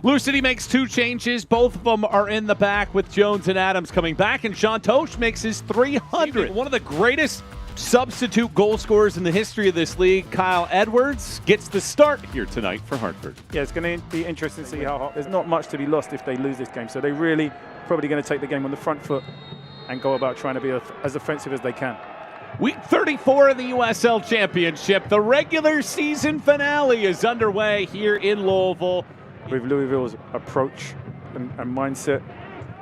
Louisville City makes 2 changes. Both of them are in the back with Jones and Adams coming back, and Totsch makes his 300th. One of the greatest substitute goal scorers in the history of this league, Kyle Edwards, gets the start here tonight for Hartford. Yeah, it's going to be interesting to see how there's not much to be lost if they lose this game. So they really probably going to take the game on the front foot and go about trying to be as offensive as they can. Week 34 of the USL Championship. The regular season finale is underway here in Louisville. With Louisville's approach and mindset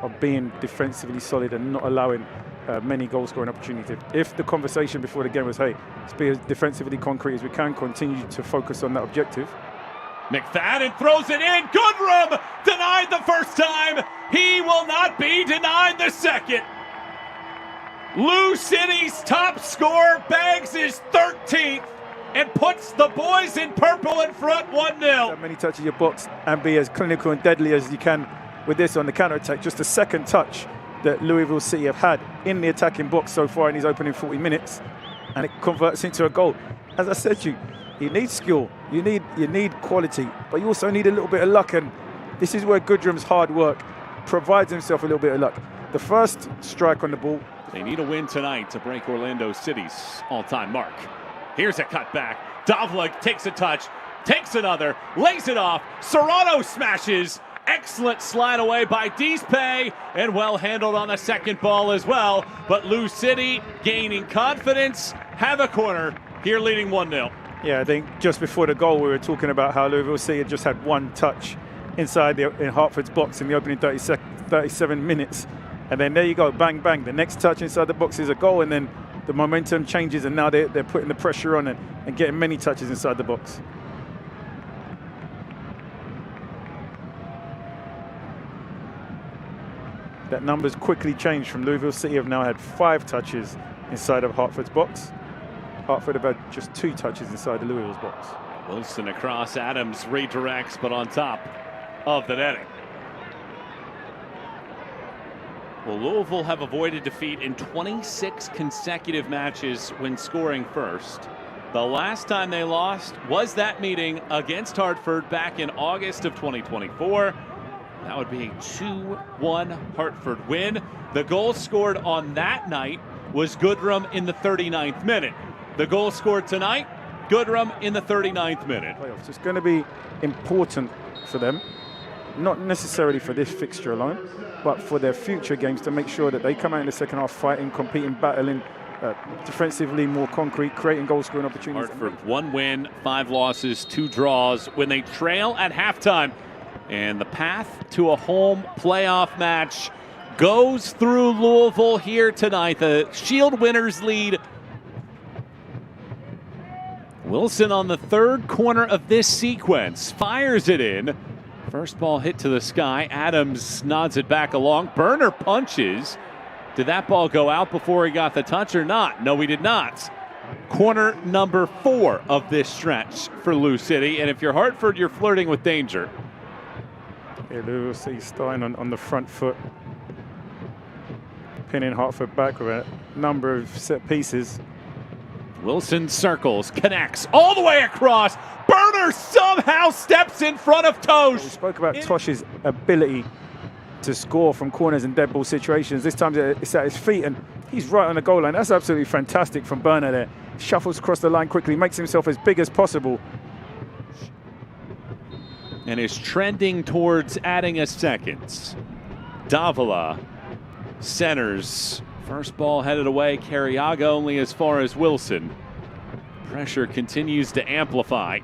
of being defensively solid and not allowing many goal-scoring opportunities. If the conversation before the game was, hey, let's be as defensively concrete as we can, continue to focus on that objective. McFadden throws it in. Goodrum denied the first time. He will not be denied the second. Lou City's top scorer bags his 13th and puts the boys in purple in front 1-0. That many touches your box and be as clinical and deadly as you can with this on the counter-attack. Just the second touch that Louisville City have had in the attacking box so far in his opening 40 minutes, and it converts into a goal. As I said to you, you need skill, you need quality, but you also need a little bit of luck, and this is where Goodrum's hard work provides himself a little bit of luck. The first strike on the ball. They need a win tonight to break Orlando City's all-time mark. Here's a cutback. Davila takes a touch, takes another, lays it off. Serrano smashes. Excellent slide away by Diz Pe, and well handled on the second ball as well. But Lou City gaining confidence, have a corner here, leading 1-0. Yeah, I think just before the goal we were talking about how Louisville City had just had one touch inside in Hartford's box in the opening 37 minutes. And then there you go, bang, bang. The next touch inside the box is a goal, and then the momentum changes, and now they're putting the pressure on and getting many touches inside the box. That number's quickly changed from Louisville City have now had 5 touches inside of Hartford's box. Hartford have had just 2 touches inside the Louisville's box. Wilson across, Adams redirects, but on top of the netting. Well, Louisville have avoided defeat in 26 consecutive matches when scoring first. The last time they lost was that meeting against Hartford back in August of 2024. That would be a 2-1 Hartford win. The goal scored on that night was Goodrum in the 39th minute. The goal scored tonight, Goodrum in the 39th minute. Playoffs. It's going to be important for them, not necessarily for this fixture alone, but for their future games, to make sure that they come out in the second half fighting, competing, battling, defensively more concrete, creating goal-scoring opportunities. Hartford 1 win, 5 losses, 2 draws when they trail at halftime. And the path to a home playoff match goes through Louisville here tonight. The Shield winners lead. Wilson on the 3rd corner of this sequence fires it in. First ball hit to the sky. Adams nods it back along. Burner punches. Did that ball go out before he got the touch or not? No, he did not. Corner number 4 of this stretch for Lou City. And if you're Hartford, you're flirting with danger. Yeah, Louisville City starting on the front foot, pinning Hartford back with a number of set pieces. Wilson circles, connects all the way across. Burner somehow steps in front of Totsch. We spoke about Totsch's ability to score from corners and dead ball situations. This time it's at his feet, and he's right on the goal line. That's absolutely fantastic from Burner there. Shuffles across the line quickly, makes himself as big as possible. And is trending towards adding a second. Davila centers. First ball headed away. Carriaga only as far as Wilson. Pressure continues to amplify.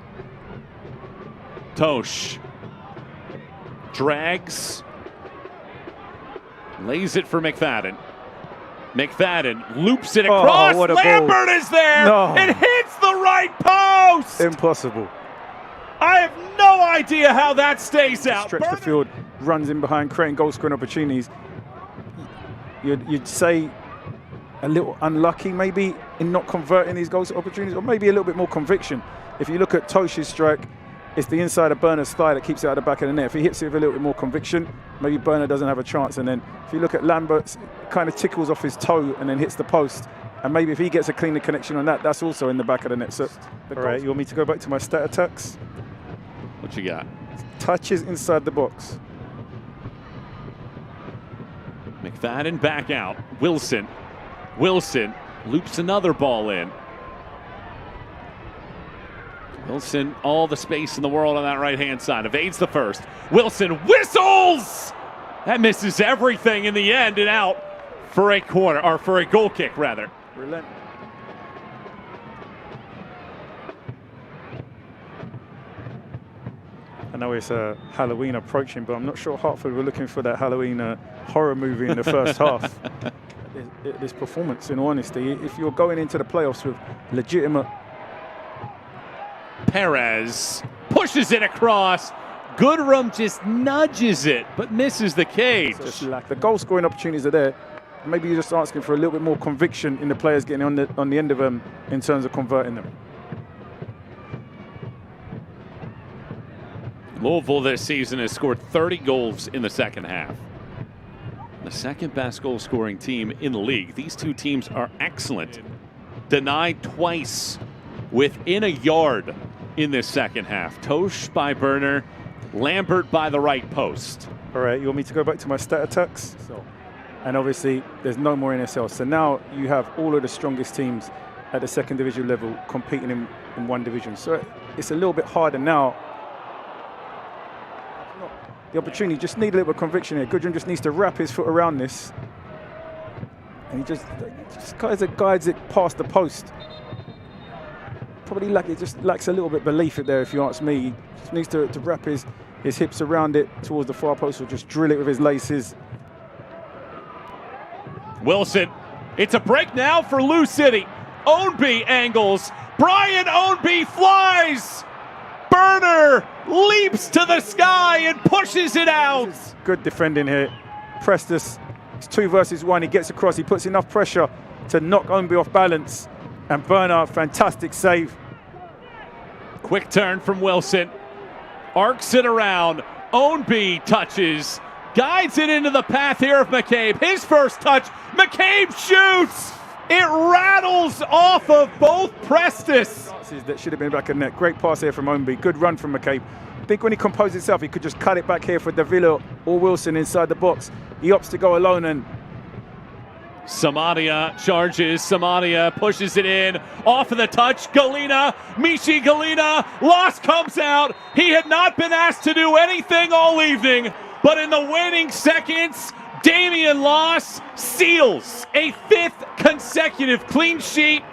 Totsch drags. Lays it for McFadden. McFadden loops it across. Oh, Lambert is there. No. It hits the right post. Impossible. I have no idea how that stays out. Stretch the field, runs in behind, creating goal-scoring opportunities. You'd say a little unlucky maybe in not converting these goals opportunities, or maybe a little bit more conviction. If you look at Totsch's strike, it's the inside of Burner's thigh that keeps it out of the back of the net. If he hits it with a little bit more conviction, maybe Burner doesn't have a chance. And then if you look at Lambert, kind of tickles off his toe and then hits the post. And maybe if he gets a cleaner connection on that, that's also in the back of the net. So, all right, you want me to go back to my stat attacks? What you got? touches inside the box. McFadden back out. Wilson loops another ball in. Wilson, all the space in the world on that right-hand side. Evades the first. Wilson whistles! That misses everything in the end and out for a corner, or for a goal kick, rather. Relent. I know it's Halloween approaching, but I'm not sure Hartford were looking for that Halloween horror movie in the first half. This performance, in all honesty, if you're going into the playoffs with legitimate... Perez pushes it across. Goodrum just nudges it, but misses the cage. The goal-scoring opportunities are there. Maybe you're just asking for a little bit more conviction in the players getting on the end of them in terms of converting them. Louisville this season has scored 30 goals in the second half. The second best goal scoring team in the league. These two teams are excellent. Denied twice within a yard in this second half. Totsch by Burner, Lambert by the right post. All right, you want me to go back to my stat attacks? And obviously there's no more NSL. So now you have all of the strongest teams at the second division level competing in one division. So it's a little bit harder now. The opportunity, just need a little bit of conviction here. Goodrum just needs to wrap his foot around this. And he just guides it past the post. Probably just lacks a little bit of belief there, if you ask me. He just needs to wrap his hips around it towards the far post, or just drill it with his laces. Wilson, it's a break now for Lou City. Ownby angles. Brian Ownby flies. Burner leaps to the sky and pushes it out. Good defending here. Presthus, it's 2 versus 1. He gets across. He puts enough pressure to knock Ownby off balance. And Burner, fantastic save. Quick turn from Wilson. Arcs it around. Ownby touches. Guides it into the path here of McCabe. His first touch. McCabe shoots. It rattles off of both Presthus. That should have been back in net. Great pass here from Ownby. Good run from McCabe. I think when he composed himself, he could just cut it back here for Davila or Wilson inside the box. He opts to go alone, and Samadia charges. Samadia pushes it in. Off of the touch. Galina. Mishi Galina. Loss comes out. He had not been asked to do anything all evening, but in the waning seconds, Damian Loss seals a 5th consecutive clean sheet